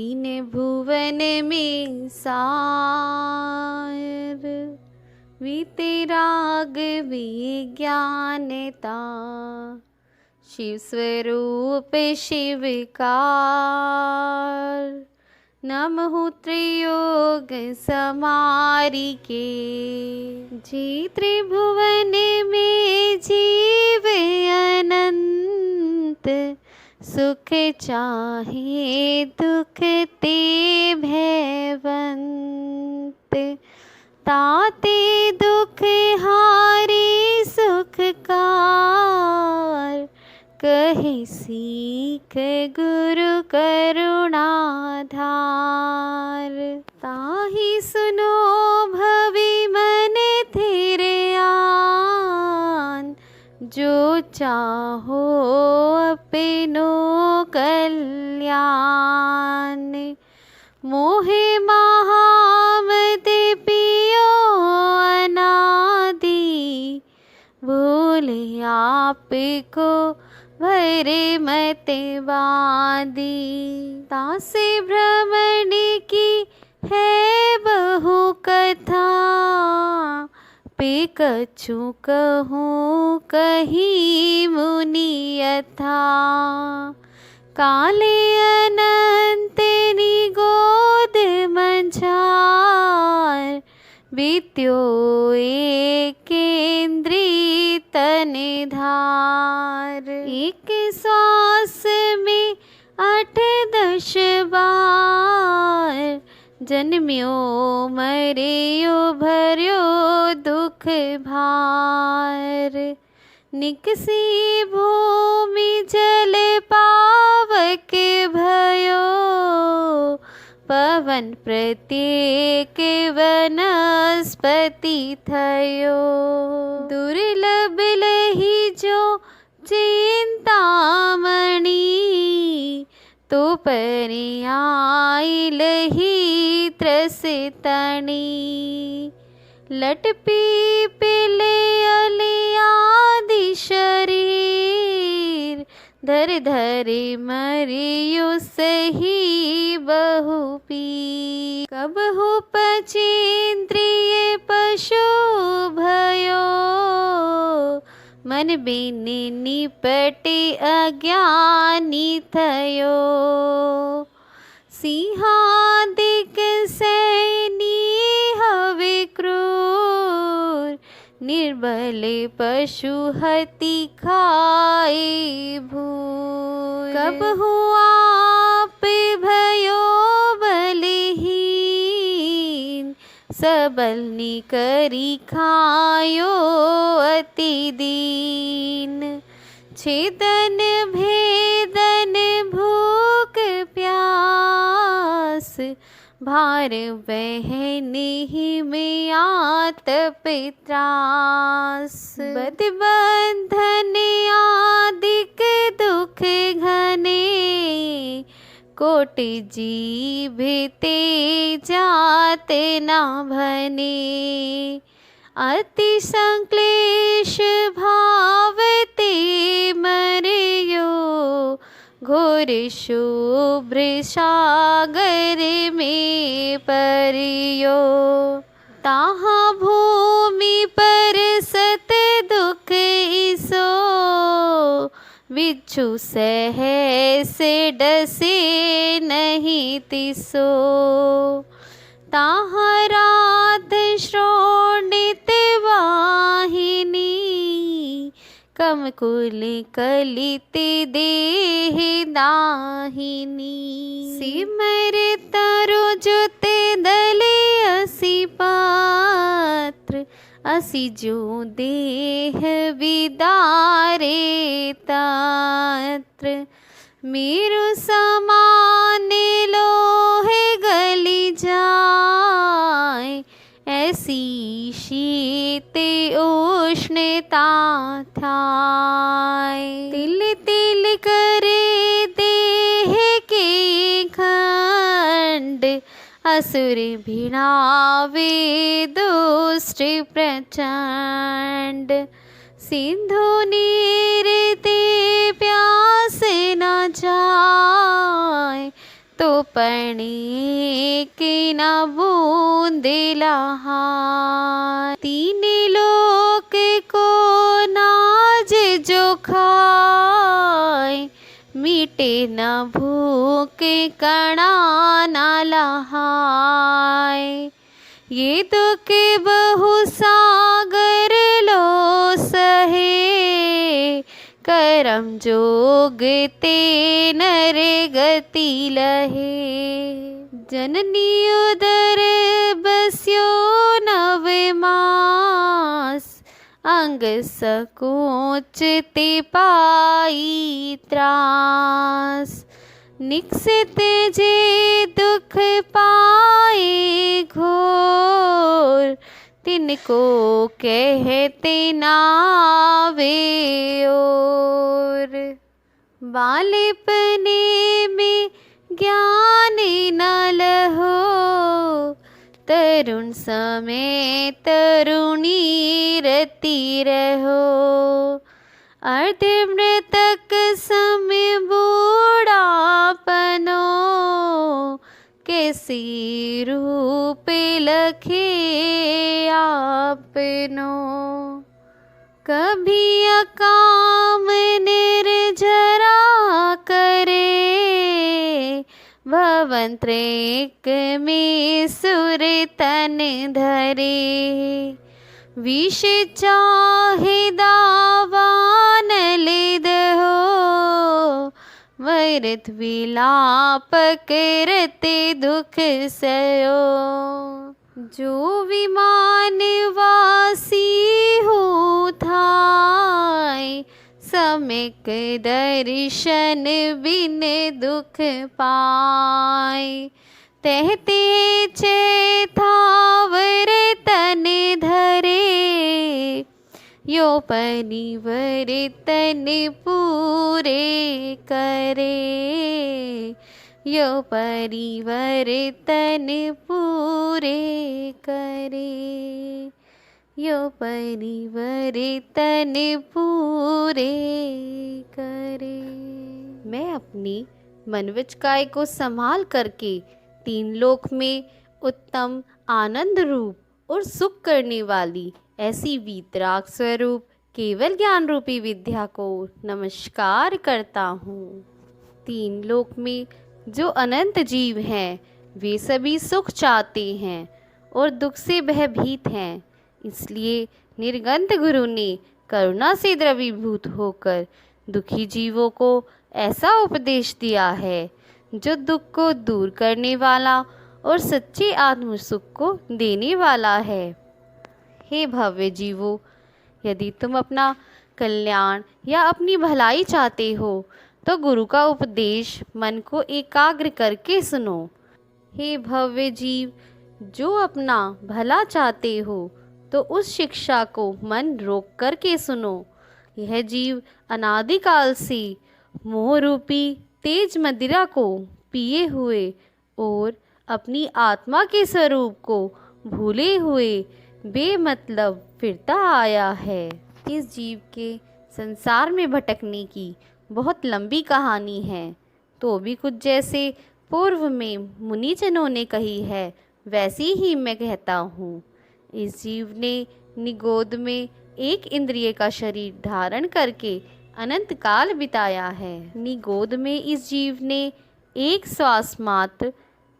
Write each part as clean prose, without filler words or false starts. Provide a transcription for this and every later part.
तीन भुवन में सार वीतराग विज्ञानता शिव स्वरूप शिवकार नमः त्रियोग समारिके जी त्रिभुवन में जीव अनंत सुख चाहे दुख ते भयवंत ताते दुख हारी सुखकार कहे सीख गुरु करुणाधार ताहि सुनो भवि मन तेरे आन जो चाहो अपनो कल्याण मोहे महामद पियो अनादि भूले आपको भरे मत वादी तासे भ्रमण की है बहु कथा पे कछु कहूँ कही मुनि यथा काले अनंत निगोद मंझार बीत्यो एकेंद्रित निधार एक श्वास में 8-10 बार जन्म्यो मर्यो भर्यो दुख भार निकसी भूमि जल पावक भयो पवन प्रत्येक वनस्पति थयो दुर्लभ लही जो चिंतामणि तो पर्याय लही त्रसितणी लट पीपले अलियादि शरीर धर धरे मरियो सही बहु पी कब हो पचेंद्रिय पशु भयो मन बिन निपटे अज्ञानी थयो सिंहादिक सैनी हवे क्रूर निर्बल पशु हति खाए भूर कब हुआ आप भयो बलहीन सबल निकरी खायो अति दीन छेदन भेदन भूख प्यास भार बहन ही में आतप त्रास बद बंधन आदिक दुख घने कोट जीभिते जात ना भने अति संक्लेश भावते मरियो घोर शुभ्र सागर में परियो ताहा भूमि पर सत दुख इसो बिच्छू सहस डसे नहीं तिसो ताहा रात श्रोणित वाहिनी कमकुल कलित देह दाहिनी सिमर तरु जुते दले असि पात्र असि जो देह विदारे तत्र मेरु समान लोहे गली जाए ऐसी शीत उष्णता थाय तिल तिल करे देह के खंड असुर भिड़ावे दुष्ट प्रचंड सिंधु नीर ते प्यास न जाए तो पणे के न बूंद लहाय। तीन लोक को नाज जो खाए, मीटे न भूख कणा न लहाय। ये दुख बहु सागर लो सहे, करम जोग ते नर गति लहे। जननी उदर बस्यो नव मास, अंग सकोच ते पाई त्रास। निकसित जे दुख पाए घोर, तिनको कहते नावे और। बालिपने में ज्ञान न लहो, तरुण समय तरुणी रति रहो। अर्ध मृतक समय बूढ़ापनो, कैसी रूप लखे आपनो। कभी अकाम निर्जरा करे, भवन त्रेक में सुर तन धरे। विष चाहे दावान लिद हो, वरत विलाप करते दुख सयो। जो विमान वासी हो थाय, समिक दर्शन बिन दुख पाय। कहते चेतावर तन धरे, यो परिवर तन पूरे करे। यो परिवर तन पूरे करे। यो परिवर तन पूरे करे। मैं अपनी मनविच काय को संभाल करके तीन लोक में उत्तम आनंद रूप और सुख करने वाली ऐसी वीतराग स्वरूप केवल ज्ञान रूपी विद्या को नमस्कार करता हूँ। तीन लोक में जो अनंत जीव हैं, वे सभी सुख चाहते हैं और दुख से भयभीत हैं। इसलिए निर्गंत गुरु ने करुणा से द्रवीभूत होकर दुखी जीवों को ऐसा उपदेश दिया है जो दुख को दूर करने वाला और सच्चे आत्म सुख को देने वाला है। हे भव्य जीवों, यदि तुम अपना कल्याण या अपनी भलाई चाहते हो तो गुरु का उपदेश मन को एकाग्र करके सुनो। हे भव्य जीव, जो अपना भला चाहते हो तो उस शिक्षा को मन रोक करके सुनो। यह जीव अनादिकाल से मोह रूपी तेज मदिरा को पिए हुए और अपनी आत्मा के स्वरूप को भूले हुए बेमतलब फिरता आया है। इस जीव के संसार में भटकने की बहुत लंबी कहानी है, तो भी कुछ जैसे पूर्व में मुनिजनों ने कही है वैसी ही मैं कहता हूँ। इस जीव ने निगोद में एक इंद्रिय का शरीर धारण करके अनंत काल बिताया है। निगोद में इस जीव ने एक श्वास मात्र,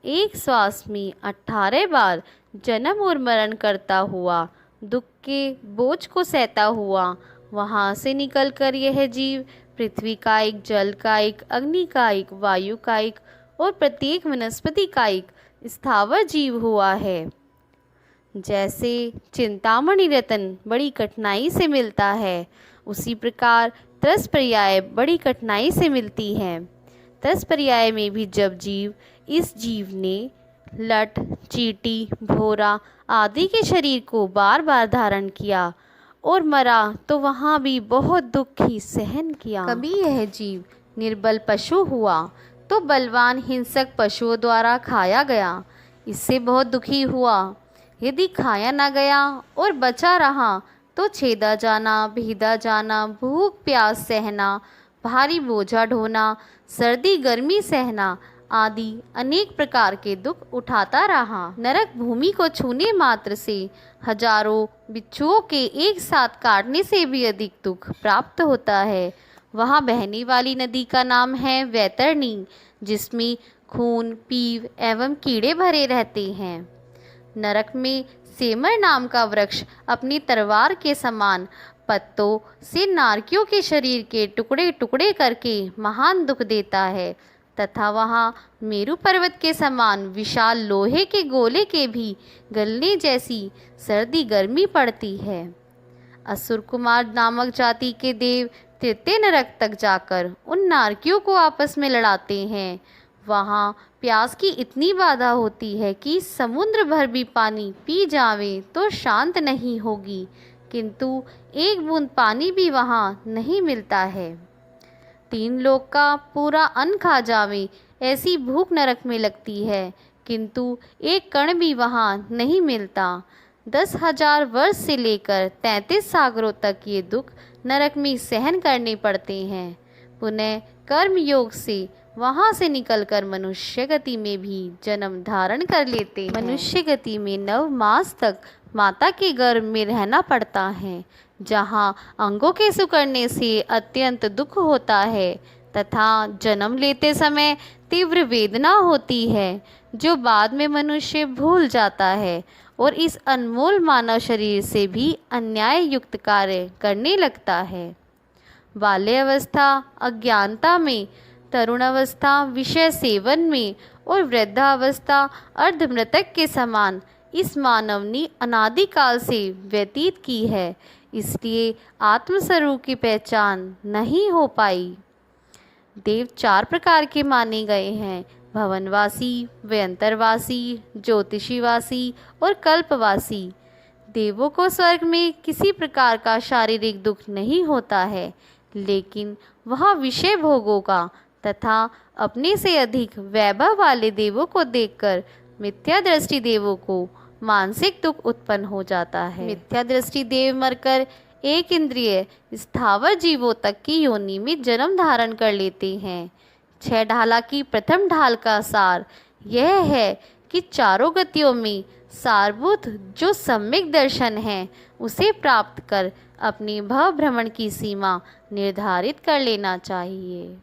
एक श्वास में 18 बार जन्म और मरण करता हुआ दुख के बोझ को सहता हुआ वहाँ से निकलकर यह जीव पृथ्वी कायिक, जल कायिक, अग्नि कायिक, वायु कायिक और प्रत्येक वनस्पति कायिक स्थावर जीव हुआ है। जैसे चिंतामणि रत्न बड़ी कठिनाई से मिलता है, उसी प्रकार त्रस पर्याय बड़ी कठिनाई से मिलती है। त्रस पर्याय में भी जब इस जीव ने लठ, चींटी, भोरा आदि के शरीर को बार बार धारण किया और मरा तो वहाँ भी बहुत दुख ही सहन किया। कभी यह जीव निर्बल पशु हुआ तो बलवान हिंसक पशुओं द्वारा खाया गया, इससे बहुत दुखी हुआ। यदि खाया न गया और बचा रहा तो छेदा जाना, भीदा जाना, भूख प्यास सहना, भारी बोझा ढोना, सर्दी गर्मी सहना आदि अनेक प्रकार के दुख उठाता रहा। नरक भूमि को छूने मात्र से हजारों बिच्छुओं के एक साथ काटने से भी अधिक दुख प्राप्त होता है। वहाँ बहने वाली नदी का नाम है वैतरणी, जिसमें खून, पीव एवं कीड़े भरे रहते हैं। नरक में सेमर नाम का वृक्ष अपनी तलवार के समान पत्तों से नारकियों के शरीर के टुकड़े टुकड़े करके महान दुख देता है, तथा वहाँ मेरु पर्वत के समान विशाल लोहे के गोले के भी गलने जैसी सर्दी गर्मी पड़ती है। असुर कुमार नामक जाति के देव तृतीय नरक तक जाकर उन नारकियों को आपस में लड़ाते हैं। वहाँ प्यास की इतनी बाधा होती है कि समुद्र भर भी पानी पी जावे तो शांत नहीं होगी, किंतु एक बूंद पानी भी वहाँ नहीं मिलता है। 3 लोक का पूरा अन्न खा जावे ऐसी भूख नरक में लगती है, किंतु एक कण भी वहाँ नहीं मिलता। 10,000 वर्ष से लेकर 33 सागरों तक ये दुख नरक में सहन करने पड़ते हैं। पुनः कर्म योग से वहाँ से निकलकर मनुष्य गति में भी जन्म धारण कर लेते हैं। मनुष्य गति में 9 मास तक माता के गर्भ में रहना पड़ता है, जहाँ अंगों के सिकुड़ने से अत्यंत दुख होता है तथा जन्म लेते समय तीव्र वेदना होती है, जो बाद में मनुष्य भूल जाता है और इस अनमोल मानव शरीर से भी अन्याय युक्त कार्य करने लगता है। बाल्य अवस्था अज्ञानता में, तरुण अवस्था विषय सेवन में और वृद्धावस्था अर्धमृतक के समान इस मानव ने अनादिकाल से व्यतीत की है, इसलिए आत्मस्वरूप की पहचान नहीं हो पाई। देव 4 प्रकार के माने गए हैं: भवनवासी, व्यंतरवासी, ज्योतिषीवासी और कल्पवासी। देवों को स्वर्ग में किसी प्रकार का शारीरिक दुख नहीं होता है, लेकिन वह विषय भोगों का तथा अपने से अधिक वैभव वाले देवों को देखकर मिथ्या दृष्टि देवों को मानसिक दुख उत्पन्न हो जाता है। मिथ्या दृष्टि देव मरकर एक इंद्रिय स्थावर जीवों तक की योनि में जन्म धारण कर लेते हैं। 6 ढाला की प्रथम ढाल का सार यह है कि चारों गतियों में सारभूत जो सम्यक दर्शन है, उसे प्राप्त कर अपनी भव भ्रमण की सीमा निर्धारित कर लेना चाहिए।